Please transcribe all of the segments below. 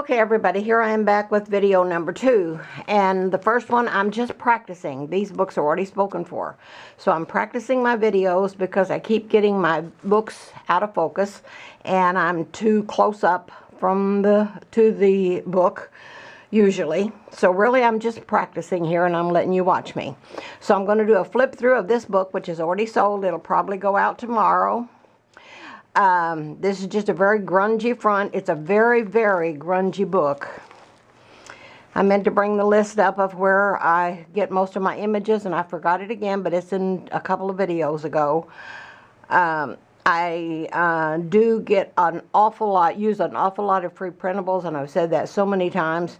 Okay, everybody, here I am back with video number 2. And the first one, I'm just practicing. These books are already spoken for. So I'm practicing my videos because I keep getting my books out of focus. And I'm too close up to the book, usually. So really, I'm just practicing here and I'm letting you watch me. So I'm going to do a flip through of this book, which is already sold. It'll probably go out tomorrow. This is just a very grungy front. It's a very, very grungy book. I meant to bring the list up of where I get most of my images, and I forgot it again, but it's in a couple of videos ago. I do get an awful lot, use an awful lot of free printables, and I've said that so many times.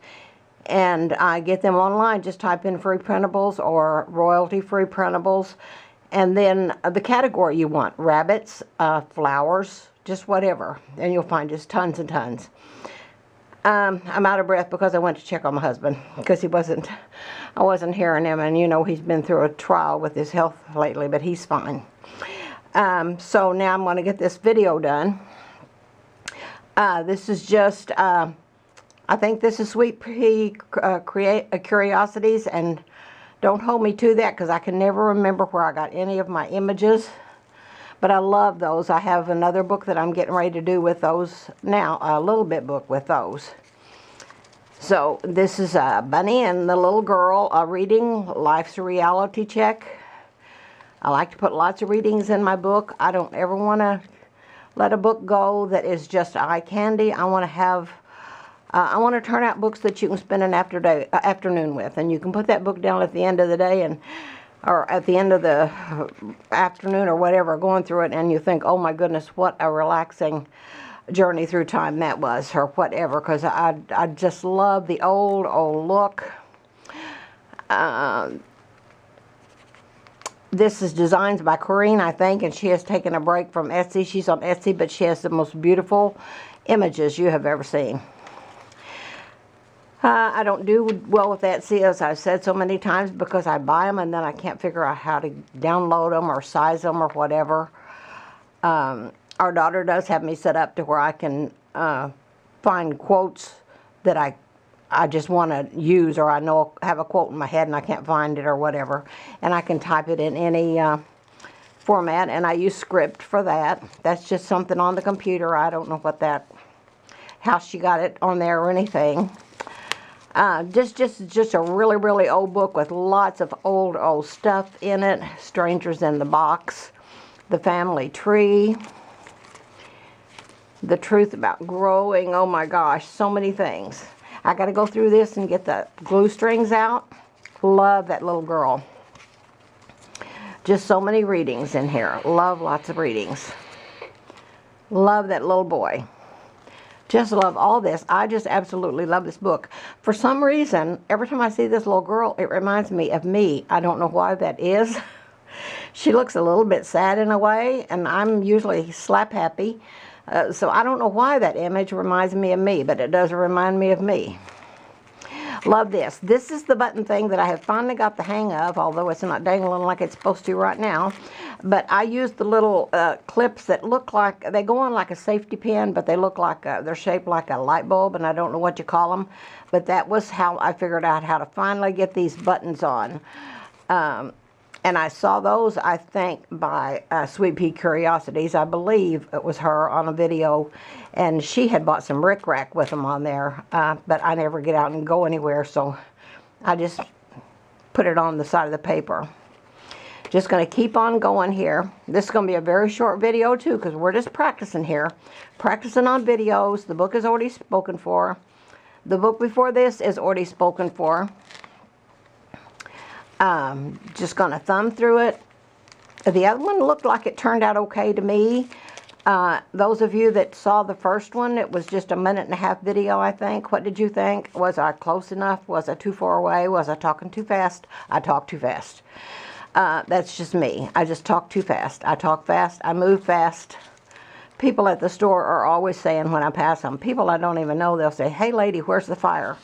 And I get them online. Just type in free printables or royalty-free printables. And then the category you want, rabbits, flowers, just whatever. And you'll find just tons and tons. I'm out of breath because I went to check on my husband because I wasn't hearing him. And you know, he's been through a trial with his health lately, but he's fine. So now I'm going to get this video done. This is just, I think this is Sweet Pea Curiosities, and don't hold me to that because I can never remember where I got any of my images. But I love those. I have another book that I'm getting ready to do with those now. A little bit book with those. So this is Bunny and the little girl reading Life's a Reality Check. I like to put lots of readings in my book. I don't ever want to let a book go that is just eye candy. I want to have... I want to turn out books that you can spend an afternoon with, and you can put that book down at the end of the day, or at the end of the afternoon or whatever, going through it, and you think, oh my goodness, what a relaxing journey through time that was, or whatever, because I just love the old look. This is designs by Corrine, I think, and she has taken a break from Etsy. She's on Etsy, but she has the most beautiful images you have ever seen. I don't do well with Etsy, as I've said so many times, because I buy them and then I can't figure out how to download them or size them or whatever. Our daughter does have me set up to where I can find quotes that I just want to use, or I know have a quote in my head and I can't find it or whatever. And I can type it in any format, and I use Script for that. That's just something on the computer. I don't know how she got it on there or anything. Just a really, really old book with lots of old stuff in it. Strangers in the Box, The Family Tree, The Truth About Growing. Oh my gosh, so many things. I got to go through this and get the glue strings out. Love that little girl. Just so many readings in here. Love lots of readings. Love that little boy. Just love all this. I just absolutely love this book. For some reason, every time I see this little girl, it reminds me of me. I don't know why that is. She looks a little bit sad in a way, and I'm usually slap happy. So I don't know why that image reminds me of me, but it does remind me of me. Love this. This is the button thing that I have finally got the hang of, although it's not dangling like it's supposed to right now. But I use the little clips that look like, they go on like a safety pin, but they look like, they're shaped like a light bulb, and I don't know what you call them. But that was how I figured out how to finally get these buttons on. And I saw those, I think, by Sweet Pea Curiosities. I believe it was her on a video, and she had bought some rickrack with them on there, but I never get out and go anywhere, so I just put it on the side of the paper. Just going to keep on going here. This is going to be a very short video, too, because we're just practicing here. Practicing on videos. The book is already spoken for. The book before this is already spoken for. Just going to thumb through it. The other one looked like it turned out okay to me. Those of you that saw the first one, it was just a 1.5-minute video, I think. What did you think? Was I close enough? Was I too far away? Was I talking too fast? I talk too fast. That's just me. I just talk too fast. I talk fast. I move fast. People at the store are always saying when I pass them, people I don't even know, they'll say, "Hey lady, where's the fire?"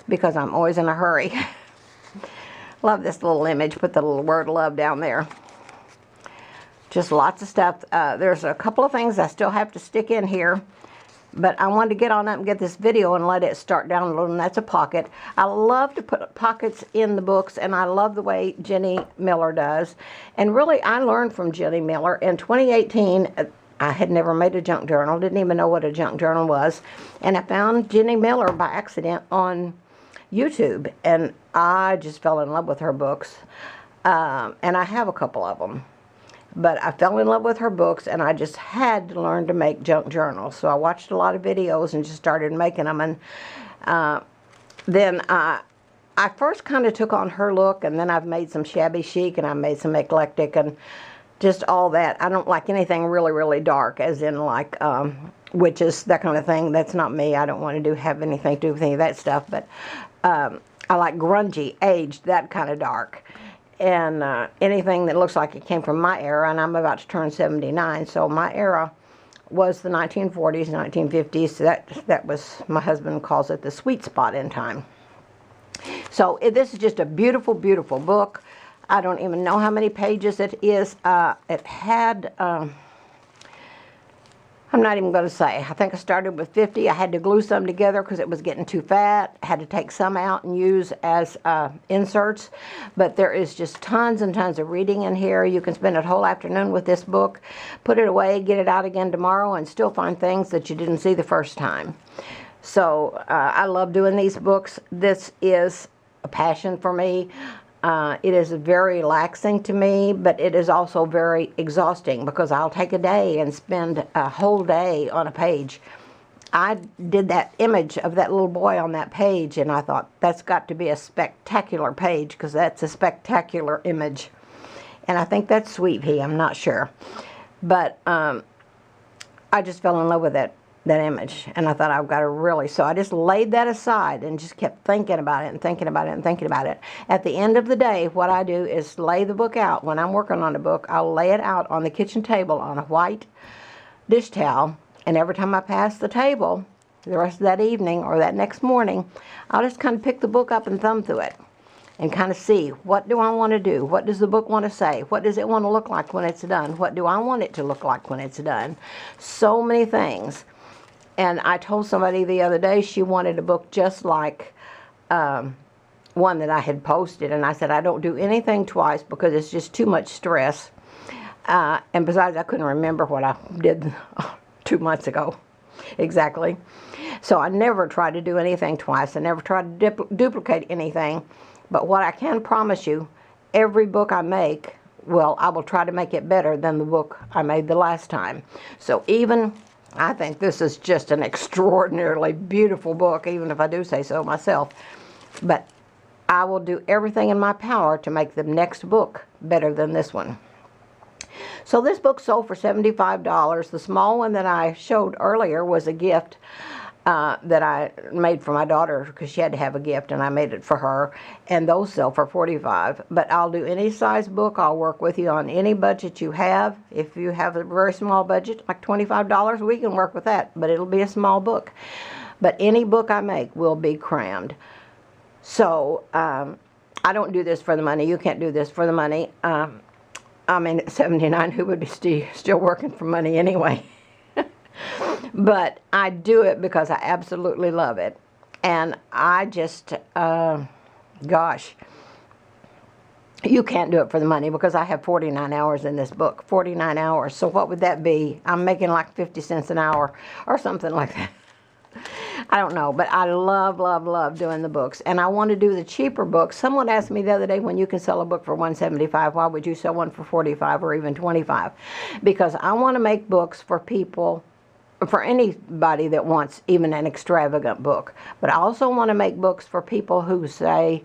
Because I'm always in a hurry. Love this little image. Put the little word love down there. Just lots of stuff. There's a couple of things I still have to stick in here. But I wanted to get on up and get this video and let it start downloading. That's a pocket. I love to put pockets in the books, and I love the way Jenny Miller does. And really, I learned from Jenny Miller. In 2018, I had never made a junk journal, didn't even know what a junk journal was. And I found Jenny Miller by accident on YouTube, and I just fell in love with her books. And I have a couple of them. But I fell in love with her books, and I just had to learn to make junk journals. So I watched a lot of videos and just started making them. And then I first kind of took on her look, and then I've made some shabby chic, and I made some eclectic, and just all that. I don't like anything really, really dark, as in like witches, that kind of thing. That's not me. I don't want to have anything to do with any of that stuff. But I like grungy, aged, that kind of dark. And anything that looks like it came from my era, and I'm about to turn 79, so my era was the 1940s, 1950s. So that was, my husband calls it the sweet spot in time. So this is just a beautiful, beautiful book. I don't even know how many pages it is. It had, I'm not even going to say. I think I started with 50. I had to glue some together because it was getting too fat. I had to take some out and use as inserts. But there is just tons and tons of reading in here. You can spend a whole afternoon with this book, put it away, get it out again tomorrow, and still find things that you didn't see the first time. So I love doing these books. This is a passion for me. It is very relaxing to me, but it is also very exhausting because I'll take a day and spend a whole day on a page. I did that image of that little boy on that page, and I thought, that's got to be a spectacular page because that's a spectacular image. And I think that's Sweet Pea, I'm not sure. But I just fell in love with that image, and I thought, I've got to really, so I just laid that aside and just kept thinking about it and thinking about it and thinking about it. At the end of the day, what I do is lay the book out. When I'm working on a book, I'll lay it out on the kitchen table on a white dish towel, and every time I pass the table, the rest of that evening or that next morning, I'll just kind of pick the book up and thumb through it and kind of see, what do I want to do? What does the book want to say? What does it want to look like when it's done? What do I want it to look like when it's done? So many things. And I told somebody the other day she wanted a book just like one that I had posted. And I said, I don't do anything twice because it's just too much stress. And besides, I couldn't remember what I did 2 months ago exactly. So I never try to do anything twice. I never try to duplicate anything. But what I can promise you, every book I make, well, I will try to make it better than the book I made the last time. So even, I think this is just an extraordinarily beautiful book, even if I do say so myself. But I will do everything in my power to make the next book better than this one. So this book sold for $75. The small one that I showed earlier was a gift that I made for my daughter because she had to have a gift, and I made it for her, and those sell for $45. But I'll do any size book. I'll work with you on any budget you have. If you have a very small budget, like $25, we can work with that, but it'll be a small book. But any book I make will be crammed. So I don't do this for the money. You can't do this for the money. I mean, at 79, who would be still working for money anyway? But I do it because I absolutely love it. And I just, gosh, you can't do it for the money because I have 49 hours in this book. 49 hours. So what would that be? I'm making like 50 cents an hour or something like that. I don't know, but I love, love, love doing the books. And I want to do the cheaper books. Someone asked me the other day, when you can sell a book for $175, why would you sell one for $45 or even $25? Because I want to make books for people, for anybody that wants even an extravagant book. But I also want to make books for people who say,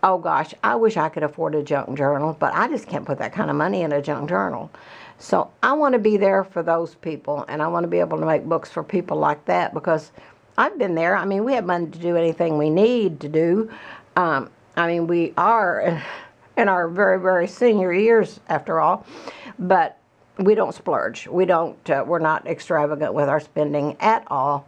oh gosh, I wish I could afford a junk journal, but I just can't put that kind of money in a junk journal. So I want to be there for those people, and I want to be able to make books for people like that, because I've been there. I mean, we have money to do anything we need to do. I mean, we are in our very, very senior years, after all, but we don't splurge. We don't. We're not extravagant with our spending at all.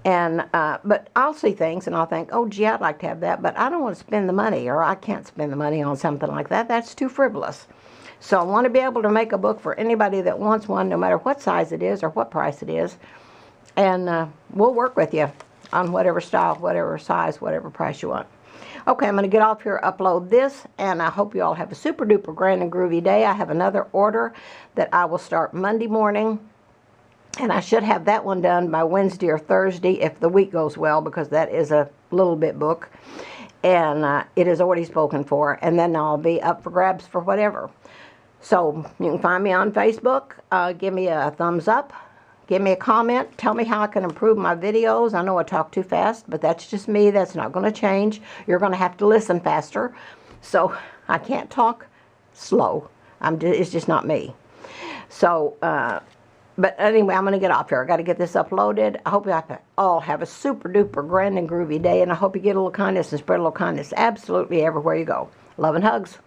And but I'll see things and I'll think, oh gee, I'd like to have that, but I don't want to spend the money, or I can't spend the money on something like that. That's too frivolous. So I want to be able to make a book for anybody that wants one, no matter what size it is or what price it is. And we'll work with you on whatever style, whatever size, whatever price you want. Okay, I'm going to get off here, upload this, and I hope you all have a super duper grand and groovy day. I have another order that I will start Monday morning, and I should have that one done by Wednesday or Thursday if the week goes well, because that is a little bit book, and it is already spoken for, and then I'll be up for grabs for whatever. So you can find me on Facebook. Give me a thumbs up. Give me a comment. Tell me how I can improve my videos. I know I talk too fast, but that's just me. That's not going to change. You're going to have to listen faster. So I can't talk slow. It's just not me. So, but anyway, I'm going to get off here. I got to get this uploaded. I hope you all have a super duper grand and groovy day, and I hope you get a little kindness and spread a little kindness absolutely everywhere you go. Love and hugs.